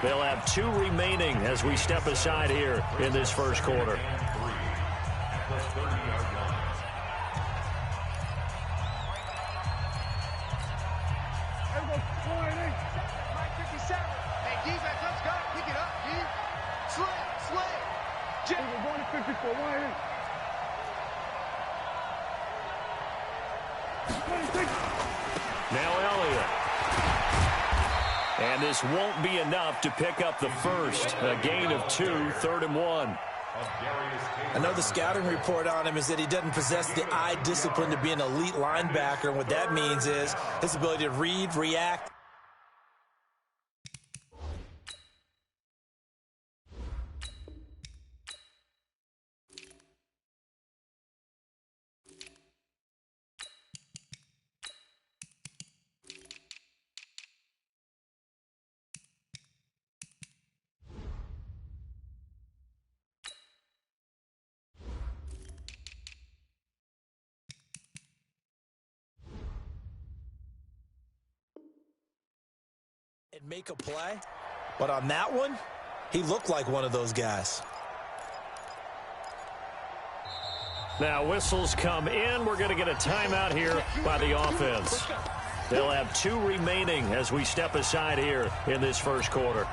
They'll have 2 remaining as we step aside here in this first quarter. Now Elliott. And this won't be enough to pick up the first. A gain of 2, 3rd and 1. I know the scouting report on him is that he doesn't possess the eye discipline to be an elite linebacker. And what that means is his ability to read, react. And make a play. But on that one, he looked like one of those guys. Now whistles come in. We're going to get a timeout here by the offense. They'll have 2 remaining as we step aside here in this first quarter.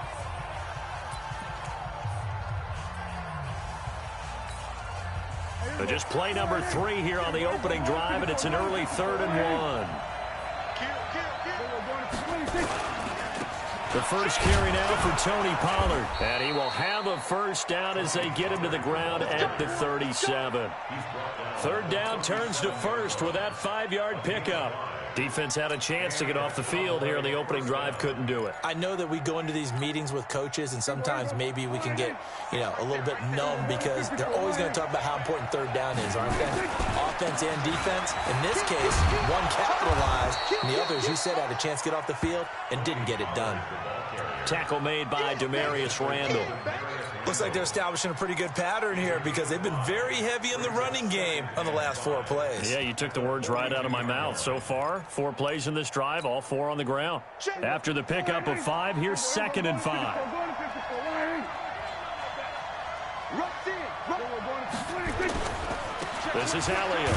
Just play number 3 here on the opening drive, and it's an early 3rd and 1. The first carry now for Tony Pollard. And he will have a first down as they get him to the ground at the 37. 3rd down turns to 1st with that 5-yard pickup. Defense had a chance to get off the field here on the opening drive, couldn't do it. I know that we go into these meetings with coaches, and sometimes maybe we can get, a little bit numb because they're always going to talk about how important 3rd down is, aren't they? Offense and defense. In this case, one capitalized, and the other, as you said, had a chance to get off the field and didn't get it done. Tackle made by Demarius Randall. Looks like they're establishing a pretty good pattern here because they've been very heavy in the running game on the last 4 plays. Yeah, you took the words right out of my mouth. So far, 4 plays in this drive, all 4 on the ground. After the pickup of 5, here's 2nd and 5. This is Elliott.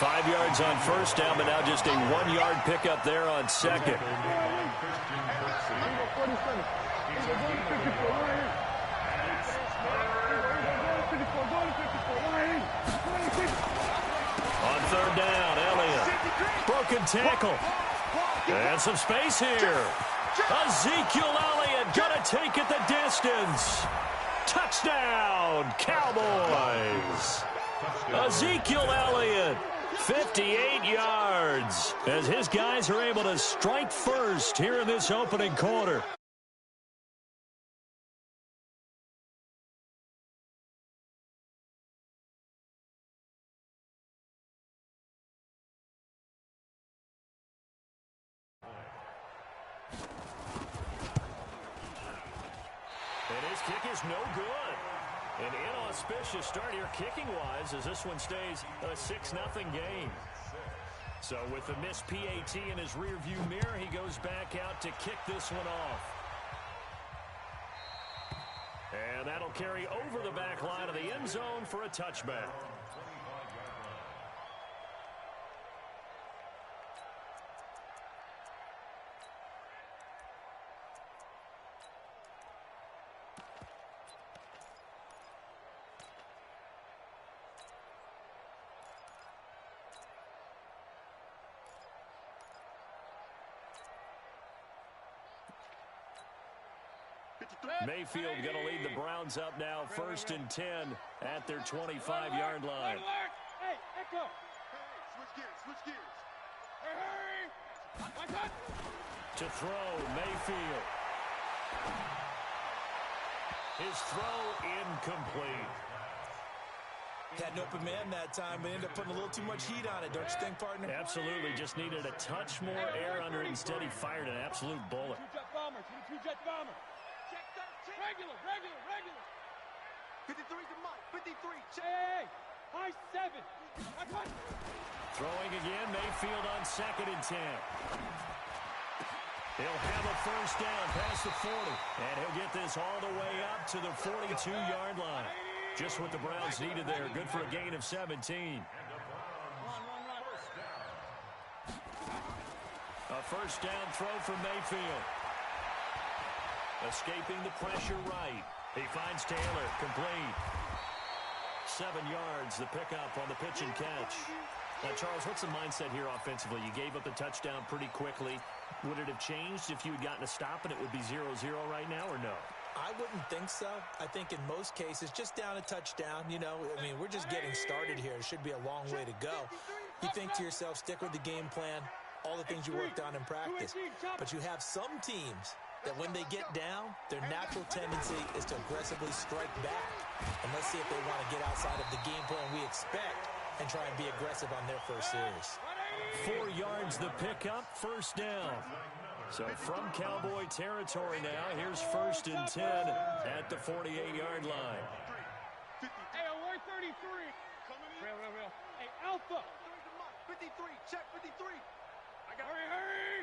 5 yards on first down, but now just a 1-yard pickup there on 2nd. On 3rd down, Elliott. Broken tackle. And some space here. Ezekiel Elliott gonna take it the distance. Touchdown, Cowboys. Ezekiel Elliott, 58 yards, as his guys are able to strike first here in this opening quarter. And his kick is no good. An inauspicious start here kicking-wise as this one stays a 6-0 game. So with the missed PAT in his rearview mirror, he goes back out to kick this one off. And that'll carry over the back line of the end zone for a touchback. Mayfield going to lead the Browns up now, 1st and 10 at their 25-yard line. Hey, Echo. Hey, switch gears. Hey. To throw, Mayfield. His throw incomplete. Had an open man that time, but ended up putting a little too much heat on it, don't you think, partner? Absolutely. Just needed a touch more air under it. Instead, he fired an absolute bullet. Two-jet bomber. Two-jet bomber. Regular. 53 to Mike. 53. Hey. High 7. Throwing again. Mayfield on 2nd and 10. He'll have a first down past the 40. And he'll get this all the way up to the 42-yard line. Just what the Browns needed there. Good for a gain of 17. A first down throw for Mayfield. Escaping the pressure right. He finds Taylor, complete. 7 yards, the pickup on the pitch and catch. Now, Charles, what's the mindset here offensively? You gave up the touchdown pretty quickly. Would it have changed if you had gotten a stop and it would be 0-0 right now, or no? I wouldn't think so. I think in most cases, just down a touchdown, you know, I mean, we're just getting started here. It should be a long way to go. You think to yourself, stick with the game plan, all the things you worked on in practice. But you have some teams that when they get down, their natural tendency is to aggressively strike back. And let's see if they want to get outside of the game plan we expect and try and be aggressive on their first series. 4 yards the pickup, first down. So from Cowboy territory now, here's 1st and 10 at the 48-yard line. Hey, on 133. Real. Hey, Alpha. 53, check 53. Hurry.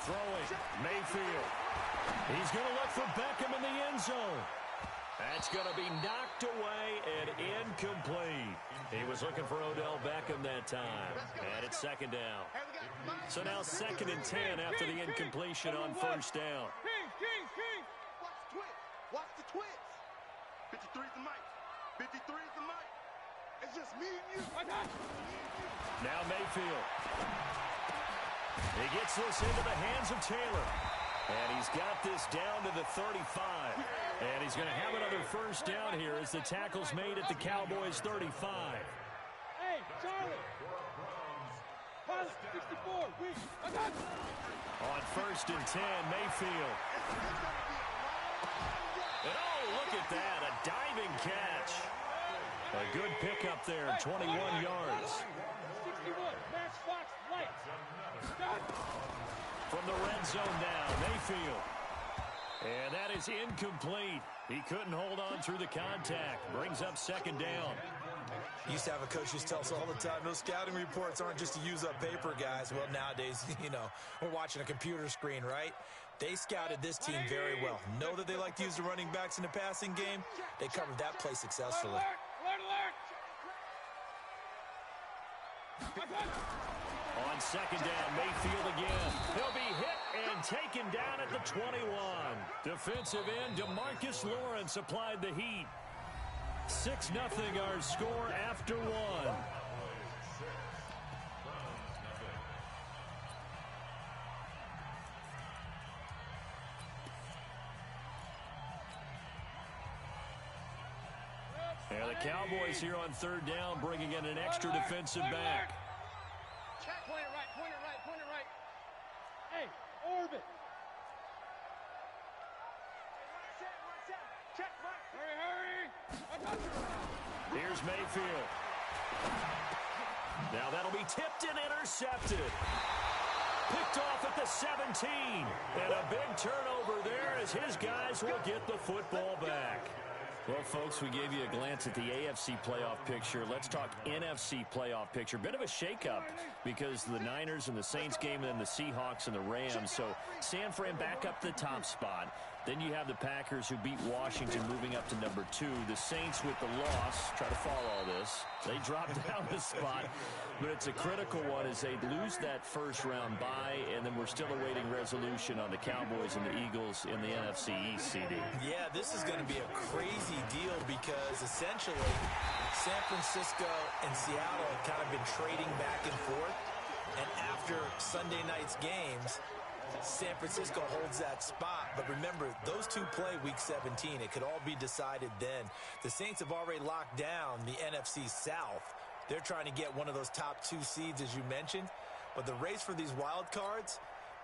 Throwing, Mayfield. He's going to look for Beckham in the end zone. That's going to be knocked away and incomplete. He was looking for Odell Beckham that time. And it's 2nd down. So now 2nd and 10 after the incompletion on first down. King. Watch the twins. 53 is the mic. 53 is the mic. It's just me and you. Now Mayfield. He gets this into the hands of Taylor. And he's got this down to the 35. And he's going to have another first down here as the tackle's made at the Cowboys' 35. Hey, Charlie. Pilot 64, weak. On 1st and 10, Mayfield. And oh, look at that, a diving catch. A good pickup there, 21 yards. 61, Matchbox lights. From the red zone now, Mayfield. And that is incomplete. He couldn't hold on through the contact. Brings up 2nd down. Used to have a coach just tell us all the time, those scouting reports aren't just to use up paper, guys. Well, nowadays, you know, we're watching a computer screen, right? They scouted this team very well. Know that they like to use the running backs in the passing game. They covered that play successfully. Alert. On 2nd down, Mayfield again. He'll be hit and taken down at the 21. Defensive end DeMarcus Lawrence applied the heat. 6-0 our score after 1. And the Cowboys here on 3rd down, bringing in an extra defensive back. Check, point it right. Hey, orbit. Check, Mike. Hurry. Here's Mayfield. Now that'll be tipped and intercepted. Picked off at the 17. And a big turnover there as his guys will get the football back. Well, folks, we gave you a glance at the AFC playoff picture. Let's talk NFC playoff picture. Bit of a shakeup because the Niners and the Saints game and then the Seahawks and the Rams. So San Fran back up the top spot. Then you have the Packers who beat Washington moving up to number 2. The Saints with the loss, try to follow all this. They drop down the spot, but it's a critical one as they lose that first-round bye, and then we're still awaiting resolution on the Cowboys and the Eagles in the NFC East, CD. Yeah, this is going to be a crazy deal because essentially San Francisco and Seattle have kind of been trading back and forth, and after Sunday night's games, San Francisco holds that spot. But remember, those two play Week 17. It could all be decided then. The Saints have already locked down the NFC South. They're trying to get one of those top 2 seeds, as you mentioned. But the race for these wild cards,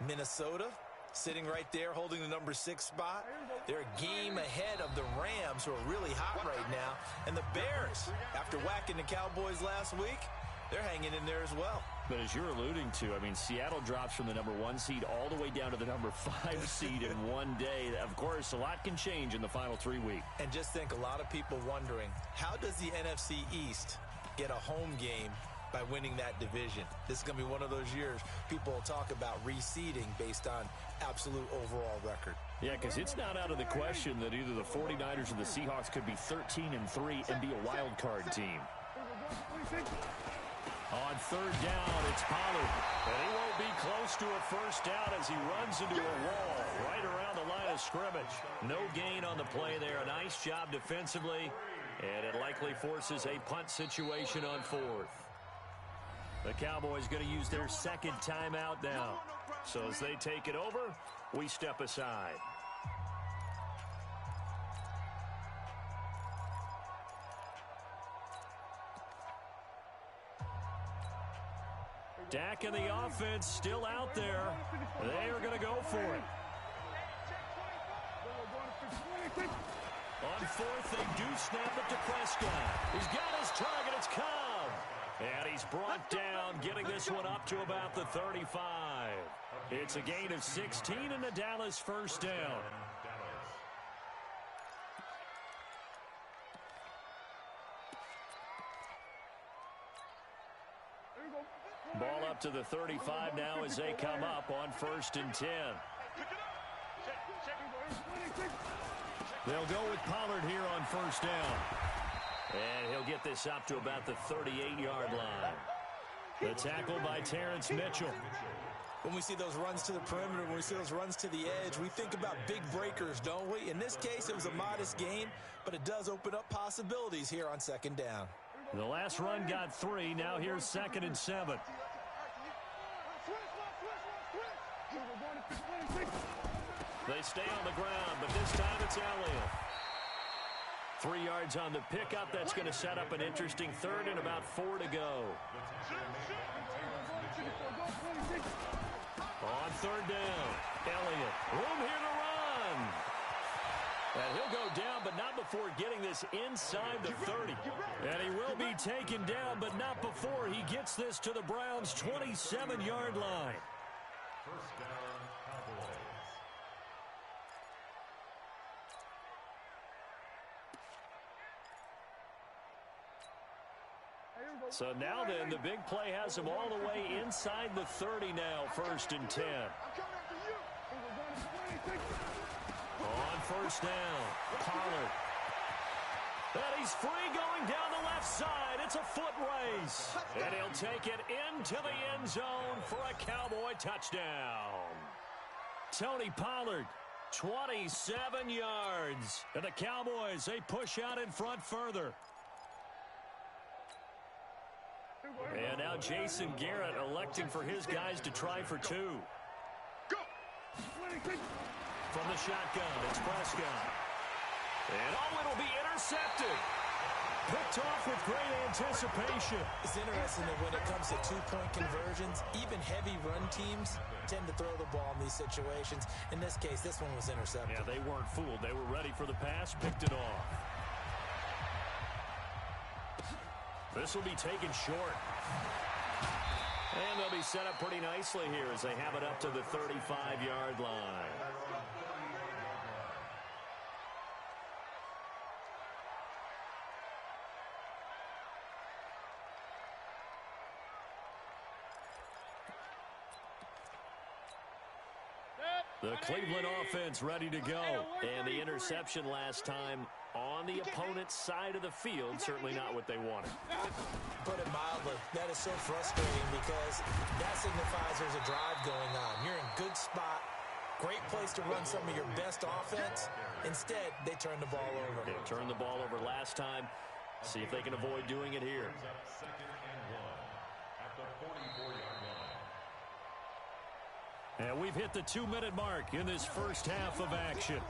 Minnesota sitting right there holding the number 6 spot. They're a game ahead of the Rams, who are really hot right now. And the Bears, after whacking the Cowboys last week, they're hanging in there as well. But as you're alluding to, I mean, Seattle drops from the number 1 seed all the way down to the number 5 seed in one day. Of course, a lot can change in the final 3 weeks. And just think, a lot of people wondering, how does the NFC East get a home game by winning that division. This is going to be one of those years people will talk about reseeding based on absolute overall record. Yeah, because it's not out of the question that either the 49ers or the Seahawks could be 13-3 and be a wild card team. On third down, it's Pollard. And he won't be close to a first down as he runs into a wall right around the line of scrimmage. No gain on the play there. A nice job defensively. And it likely forces a punt situation on fourth. The Cowboys going to use their second timeout now. So as they take it over, we step aside. Dak and the offense still out there. They are going to go for it. On fourth, they do snap it to Prescott. He's got his target. It's Cobb. And he's brought down, getting this one up to about the 35. It's a gain of 16 and a Dallas first down. Ball up to the 35 now as they come up on 1st and 10. They'll go with Pollard here on 1st down. And he'll get this up to about the 38-yard line. The tackle by Terrence Mitchell. When we see those runs to the perimeter, when we see those runs to the edge, we think about big breakers, don't we? In this case, it was a modest gain, but it does open up possibilities here on 2nd down. The last run got 3. Now here's 2nd and 7. They stay on the ground, but this time it's Elliott. 3 yards on the pickup. That's going to set up an interesting 3rd and about 4 to go. On 3rd down, Elliott. Room here to run. And he'll go down, but not before getting this inside the 30. And he will be taken down, but not before he gets this to the Browns' 27-yard line. First down, Cowboys. So now then, the big play has him all the way inside the 30 now, 1st and 10. On 1st down, Pollard. And he's free going down the left side. It's a foot race. And he'll take it into the end zone for a Cowboy touchdown. Tony Pollard, 27 yards. And the Cowboys, they push out in front further. And now Jason Garrett electing for his guys to try for 2. Go! From the shotgun, it's Prescott. And it'll be intercepted. Picked off with great anticipation. It's interesting that when it comes to two-point conversions, even heavy run teams tend to throw the ball in these situations. In this case, this one was intercepted. Yeah, they weren't fooled. They were ready for the pass, picked it off. This will be taken short. And they'll be set up pretty nicely here as they have it up to the 35-yard line. The Cleveland offense ready to go. And the interception last time on the opponent's side of the field, certainly not what they wanted. Put it mildly, that is so frustrating because that signifies there's a drive going on. You're in good spot, great place to run some of your best offense. Instead, they turn the ball over. They turned the ball over last time. See if they can avoid doing it here. 2nd and 1 at the 44-yard line. And we've hit the 2-minute mark in this first half of action.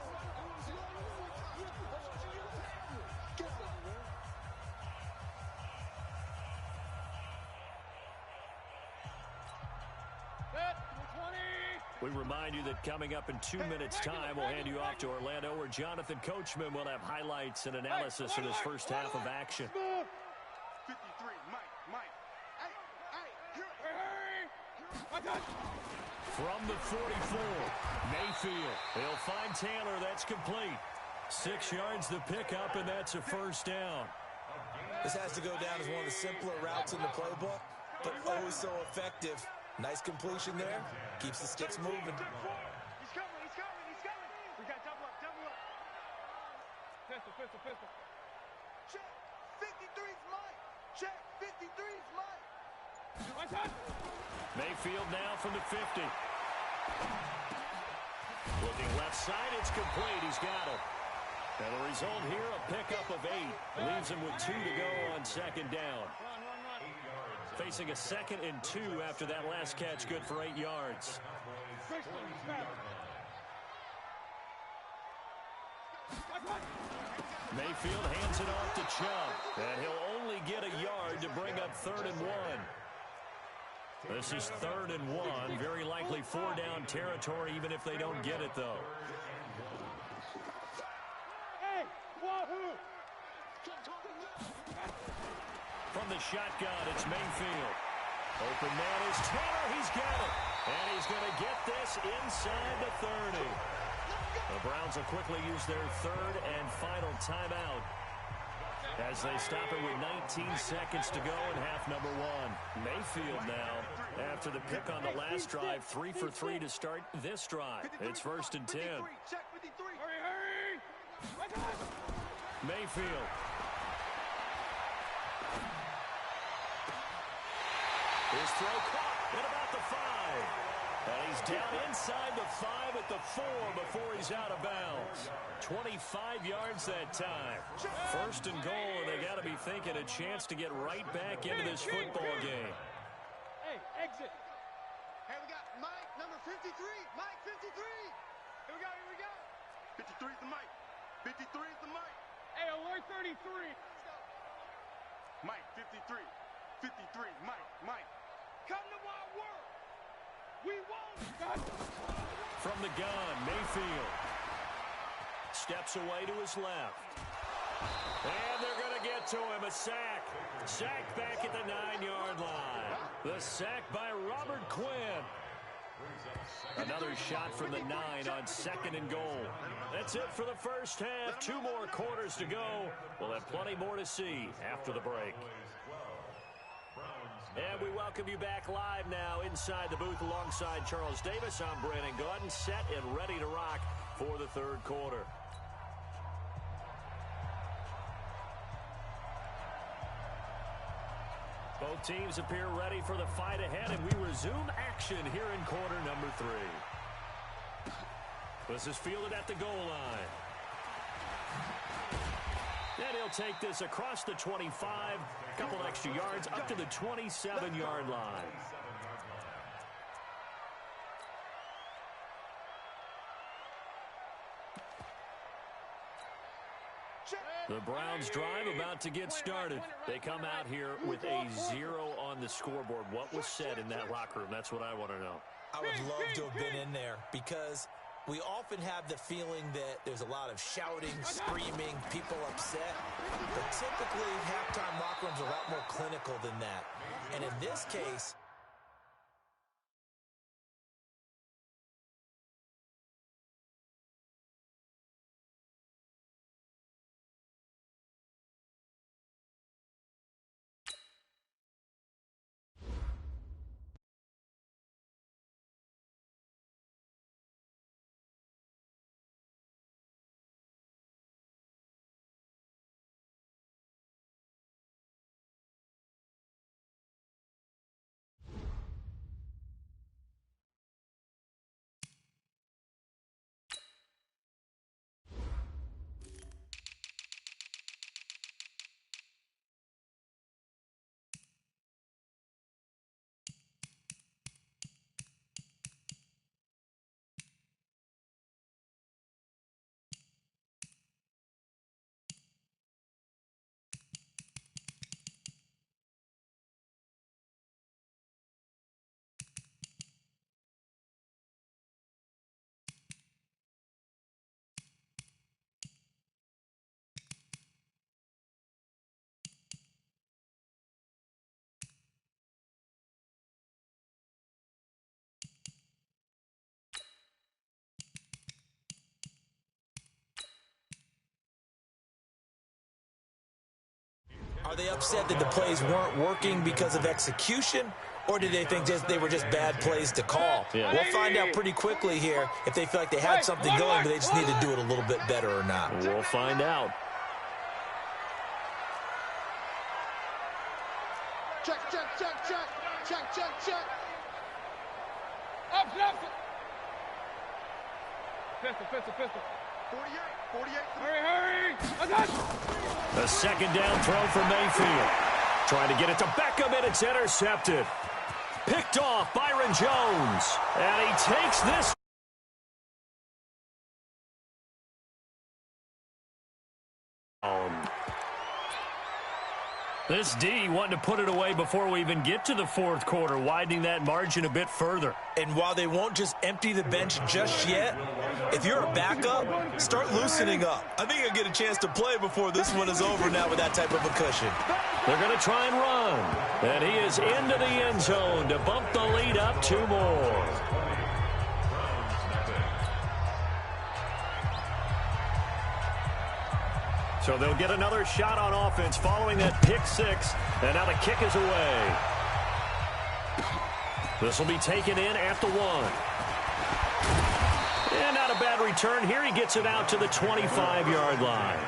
We remind you that coming up in 2 minutes' time, we'll hand you off to Orlando, where Jonathan Coachman will have highlights and analysis of this first half of action. 53, Mike. Hey. From the 44, Mayfield. He'll find Taylor. That's complete. 6 yards the pickup, and that's a first down. A gain This has to go down as one of the simpler routes in the playbook, but oh so effective. Nice completion there. Keeps the sticks moving. He's coming, he's coming, he's coming. We got double up, double up. Pistol, pistol, pistol. Check. 53's Mike. Check. 53's Mike. One time. Mayfield now from the 50. Looking left side, it's complete. He's got it. And the result here, a pickup of 8. Leaves him with 2 to go on second down. Run. Facing a 2nd and 2 after that last catch, good for 8 yards. Mayfield hands it off to Chubb, and he'll only get a yard to bring up 3rd and 1. This is 3rd and 1, very likely 4-down territory, even if they don't get it, though. Hey, wahoo! From the shotgun, it's Mayfield. Open man is Taylor. He's got it. And he's going to get this inside the 30. The Browns will quickly use their 3rd and final timeout as they stop it with 19 seconds to go in half number 1. Mayfield now, after the pick on the last drive, 3 for 3 to start this drive. It's 1st and 10. Check 53. Hurry! Mayfield. His throw caught at about the 5. And he's down inside the 5 at the 4 before he's out of bounds. 25 yards that time. 1st and goal, and they got to be thinking a chance to get right back into this football game. Hey, exit. Hey, we got Mike, number 53. Mike, 53. Here we go. 53 is the Mike. 53 is the Mike. Hey, alert 33. Mike, 53. 53, Mike. Come to my work. We won't. From the gun, Mayfield steps away to his left. And they're going to get to him. A sack. Sack back at the 9-yard line. The sack by Robert Quinn. Another shot from the 9 on 2nd and goal. That's it for the first half. 2 more quarters to go. We'll have plenty more to see after the break. And we welcome you back live now inside the booth alongside Charles Davis. I'm Brandon Gaudin, set and ready to rock for the 3rd quarter. Both teams appear ready for the fight ahead, and we resume action here in quarter number 3. This is fielded at the goal line. And he'll take this across the 25, a couple extra yards, up to the 27-yard line. The Browns drive about to get started. They come out here with a 0 on the scoreboard. What was said in that locker room? That's what I want to know. I would love to have been in there because we often have the feeling that there's a lot of shouting, screaming, people upset. But typically, halftime locker rooms are a lot more clinical than that. And in this case, they upset that the plays weren't working because of execution, or did they think they were just bad plays to call? Yeah. We'll find out pretty quickly here if they feel like they had something going, but they just need to do it a little bit better or not. We'll find out. Check, check, check, check. Check, check, check. Up. Pistol. 48. Hurry. A second down throw for Mayfield. Trying to get it to Beckham, and it's intercepted. Picked off Byron Jones. And he takes this. This D wanting to put it away before we even get to the fourth quarter, widening that margin a bit further. And while they won't just empty the bench just yet, if you're a backup, start loosening up. I think you'll get a chance to play before this one is over now with that type of a cushion. They're going to try and run. And he is into the end zone to bump the lead up 2 more. So they'll get another shot on offense following that pick 6. And now the kick is away. This will be taken in at the 1. And not a bad return. Here he gets it out to the 25-yard line.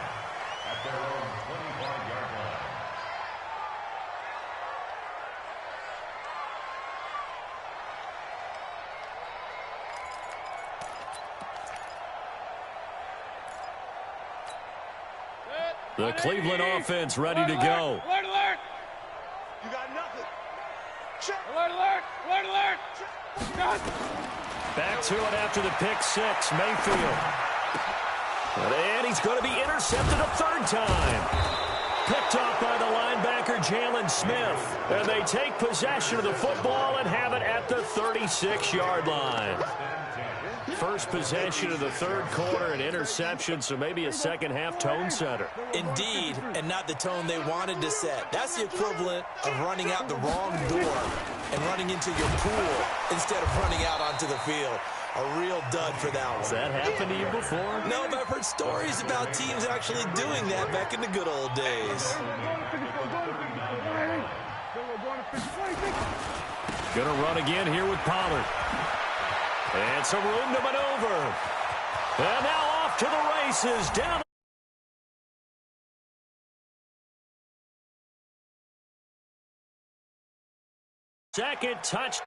The Cleveland offense ready to go. Alert. You got nothing. Check. Alert. Back to it after the pick 6, Mayfield. And he's going to be intercepted a 3rd time. Picked off by the linebacker, Jalen Smith. And they take possession of the football and have it at the 36-yard line. First possession of the 3rd quarter, an interception, so maybe a second-half tone setter. Indeed, and not the tone they wanted to set. That's the equivalent of running out the wrong door and running into your pool instead of running out onto the field. A real dud for that one. Has that happened to you before? No, but I've heard stories about teams actually doing that back in the good old days. Gonna run again here with Pollard. And some room to maneuver. And now off to the races. Down. Second touch.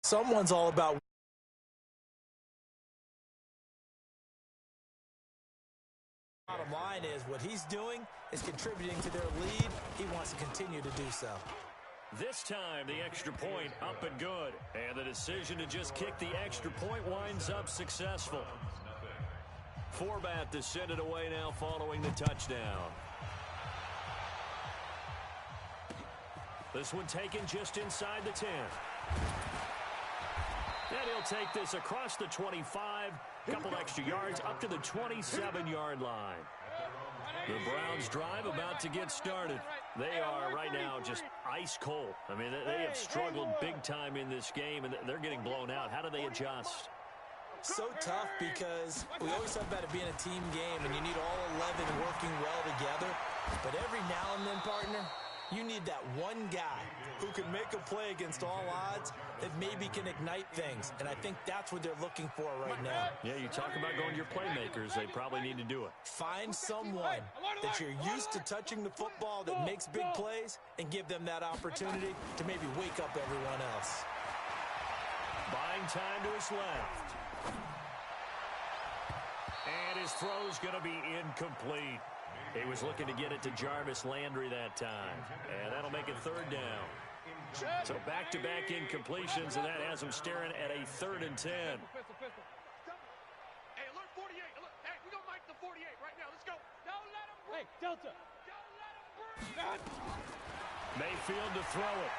Someone's all about bottom line is what he's doing is contributing to their lead. He wants to continue to do so. This time, the extra point up and good. And the decision to just kick the extra point winds up successful. Forbat to send it away now following the touchdown. This one taken just inside the 10. And he'll take this across the 25, couple extra yards up to the 27-yard line. The Browns drive about to get started. They are right now just ice cold. I mean, they have struggled big time in this game, and they're getting blown out. How do they adjust? So tough because we always talk about it being a team game, and you need all 11 working well together. But every now and then, partner, you need that one guy who can make a play against all odds that maybe can ignite things. And I think that's what they're looking for right now. Yeah, you talk about going to your playmakers. They probably need to do it. Find someone that you're used to touching the football that makes big plays and give them that opportunity to maybe wake up everyone else. Buying time to his left. And his throw's going to be incomplete. He was looking to get it to Jarvis Landry that time. And that'll make it 3rd down. So back-to-back incompletions, and that has him staring at a 3rd and 10. Hey, alert 48. Hey, we're going to mic the 48 right now. Let's go. Don't let him break. Hey, Delta. Don't let him break. Mayfield to throw it.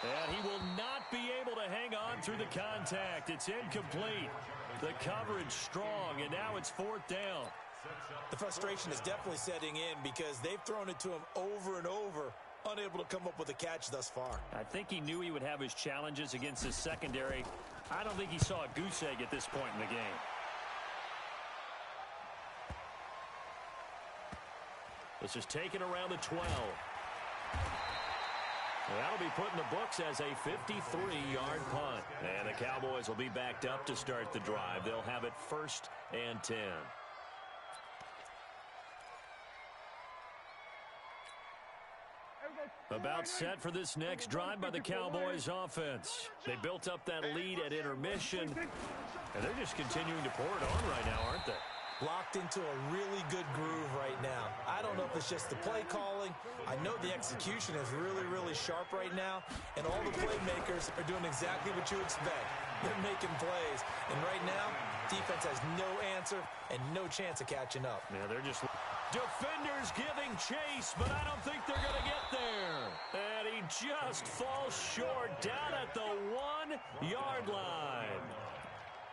And he will not be able to hang on through the contact. It's incomplete. The coverage strong, and now it's 4th down. The frustration is definitely setting in because they've thrown it to him over and over unable to come up with a catch thus far. I think he knew he would have his challenges against his secondary. I don't think he saw a goose egg at this point in the game. This is taken around the 12. That'll be put in the books as a 53-yard punt. And the Cowboys will be backed up to start the drive. They'll have it 1st and 10. About set for this next drive by the Cowboys offense. They built up that lead at intermission, and they're just continuing to pour it on right now, aren't they? Locked into a really good groove right now. I don't know if it's just the play calling. I know the execution is really, really sharp right now, and all the playmakers are doing exactly what you expect. They're making plays, and right now, defense has no answer and no chance of catching up. Yeah, they're just... Defenders giving chase, but I don't think they're going to get there. And he just falls short down at the 1-yard line.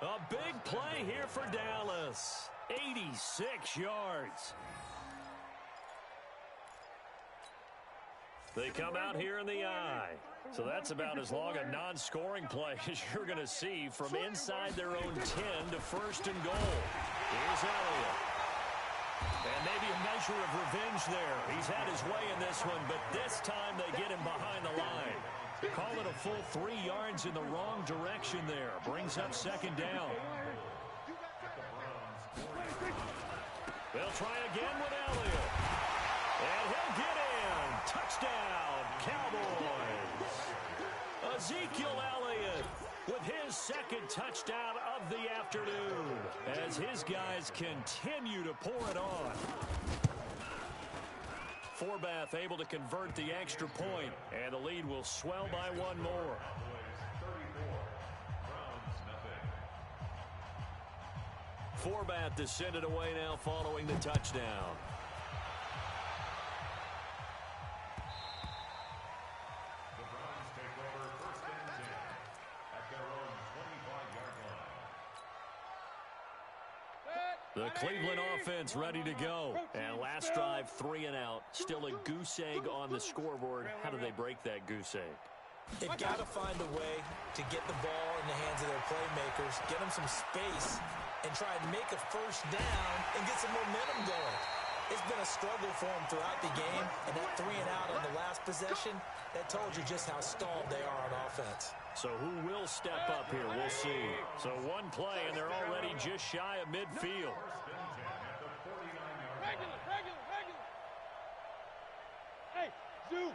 A big play here for Dallas. 86 yards. They come out here in the eye. So that's about as long a non-scoring play as you're going to see from inside their own 10 to 1st and goal. Here's Elliott. And maybe a measure of revenge there. He's had his way in this one, but this time they get him behind the line. Call it a full 3 yards in the wrong direction there. Brings up 2nd down. They'll try again with Elliott. And he'll get in. Touchdown, Cowboys. Ezekiel Elliott with his 2nd touchdown of the afternoon as his guys continue to pour it on. Forbath able to convert the extra point, and the lead will swell by 1 more. Forbath descended away now following the touchdown. The Browns take over 1st and 10 at their own 25-yard line. The Cleveland offense ready to go. And last drive, 3 and out. Still a goose egg on the scoreboard. How do they break that goose egg? They've got to find a way to get the ball in the hands of their playmakers, get them some space, and try and make a 1st down and get some momentum going. It's been a struggle for them throughout the game, and that 3 and out on the last possession, that told you just how stalled they are on offense. So who will step up here? We'll see. So 1 play, and they're already just shy of midfield. Regular. Hey, Zoo.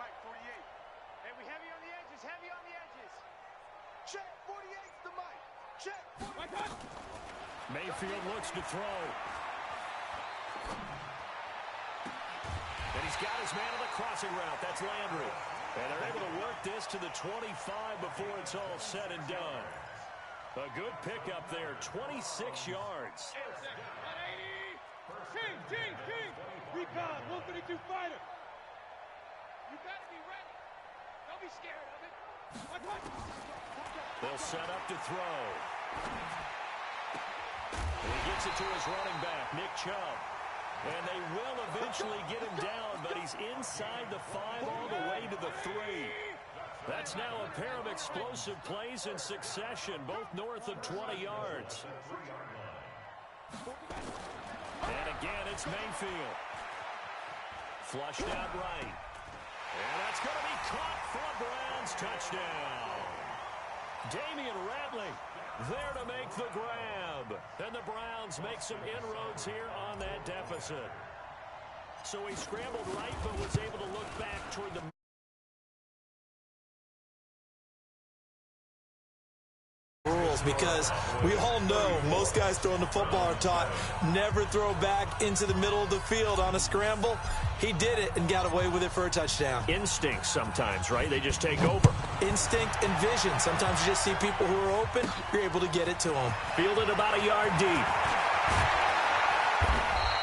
Mike 48. Hey, we heavy on the edges. Check 48's the Mike. Check. My God. Mayfield looks to throw. And he's got his man on the crossing route. That's Landry. And they're able to work this to the 25 before it's all said and done. A good pickup there, 26 yards. 180. King. Recon, 132 fighter. You better be ready. Don't be scared of it. My God. They'll set up to throw. And he gets it to his running back, Nick Chubb. And they will eventually get him down, but he's inside the 5 all the way to the 3. That's now a pair of explosive plays in succession, both north of 20 yards. And again, it's Mayfield. Flushed out right. And that's going to be caught for a Browns touchdown. Damian Ratley there to make the grab. And the Browns make some inroads here on that deficit. So he scrambled right, but was able to look back toward the rules, because we all know most guys throwing the football are taught never throw back into the middle of the field on a scramble. He did it and got away with it for a touchdown. instinct sometimes, right? They just take over. Instinct and vision. Sometimes you just see people who are open, you're able to get it to them. Fielded about a yard deep.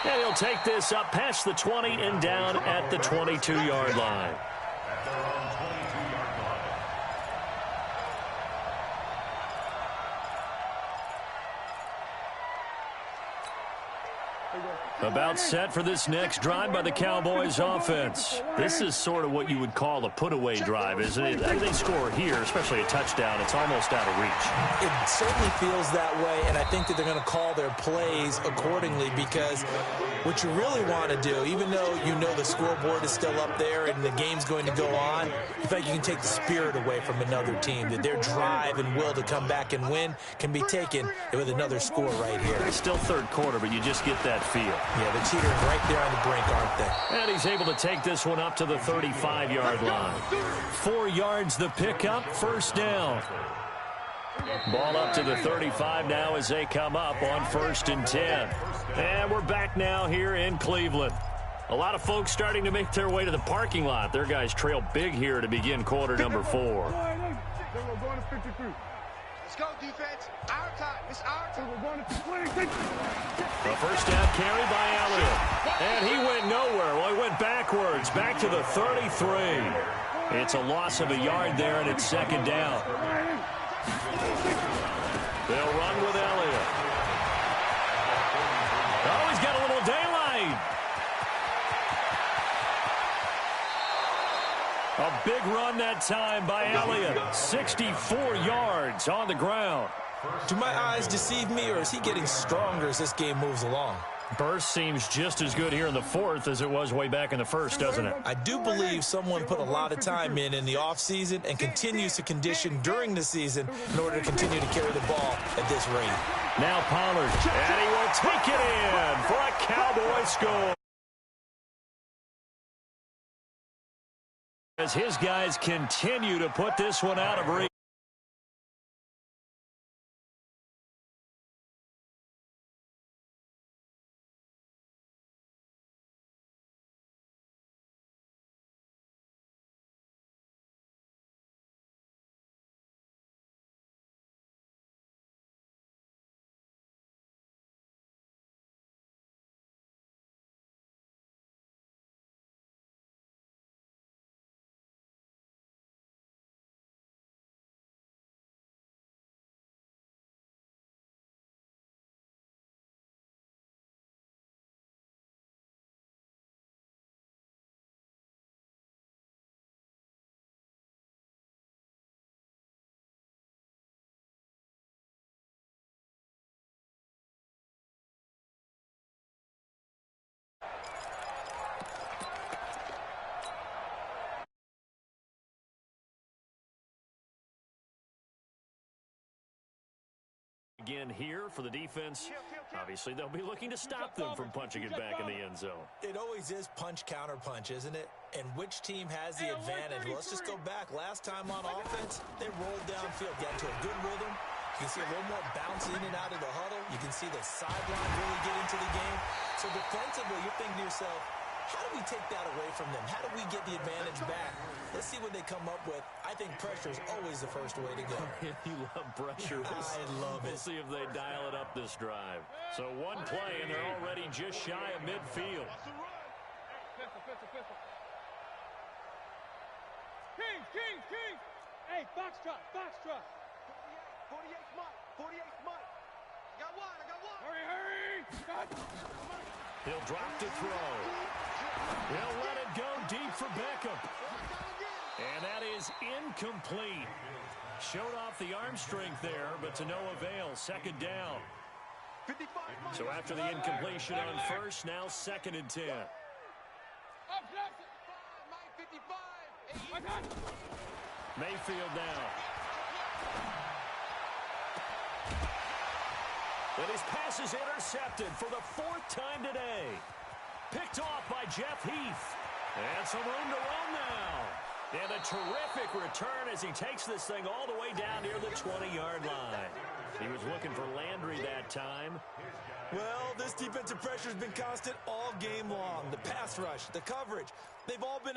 And he'll take this up past the 20 and down at the 22-yard line. At their own 22-yard line. About set for this next drive by the Cowboys offense. This is sort of what you would call a put-away drive, isn't it? They score here, especially a touchdown. It's almost out of reach. It certainly feels that way, and I think that they're going to call their plays accordingly because what you really want to do, even though you know the scoreboard is still up there and the game's going to go on, in fact, you can take the spirit away from another team, that their drive and will to come back and win can be taken with another score right here. It's still third quarter, but you just get that feel. Yeah, the cheaters right there on the brink, aren't they? And he's able to take this one up to the 35-yard line. 4 yards the pickup, first down. Ball up to the 35 now as they come up on 1st and 10. And we're back now here in Cleveland. A lot of folks starting to make their way to the parking lot. Their guys trail big here to begin quarter number 4. Let's go, defense. Our time. It's our time. A first down carry by Elliott. And he went nowhere. Well, he went backwards, back to the 33. It's a loss of a yard there, and it's 2nd down. They'll run with Elliott. Oh, he's got a little daylight. A big run that time by Elliott. 64 yards on the ground. Do my eyes deceive me, or is he getting stronger as this game moves along? Burst seems just as good here in the 4th as it was way back in the 1st, doesn't it? I do believe someone put a lot of time in the offseason and continues to condition during the season in order to continue to carry the ball at this rate. Now Pollard, and he will take it in for a Cowboy score. As his guys continue to put this one out of reach. Again here for the defense. Obviously, they'll be looking to stop them from punching it back in the end zone. It always is punch, counter punch, isn't it? And which team has the advantage? Well, let's just go back. Last time on offense, they rolled downfield, got into a good rhythm. You can see a little more bounce in and out of the huddle. You can see the sideline really get into the game. So defensively, you're thinking to yourself, how do we take that away from them? How do we get the advantage back? Let's see what they come up with. I think pressure is always the first way to go. You love pressure. I love it. We'll see if they dial it up this drive. So one play, and they're already just shy of midfield. Kings! Hey, Foxtrot! 48 Mike. 48 Mike. I got one. Hurry! He'll drop to throw. He'll let it go deep for Beckham. And that is incomplete. Showed off the arm strength there, but to no avail. 2nd down. So after the incompletion on first, now 2nd and 10. Mayfield now. And his pass is intercepted for the 4th time today. Picked off by Jeff Heath. And some room to run now. And a terrific return as he takes this thing all the way down near the 20-yard line. He was looking for Landry that time. Well, this defensive pressure has been constant all game long. The pass rush, the coverage, they've all been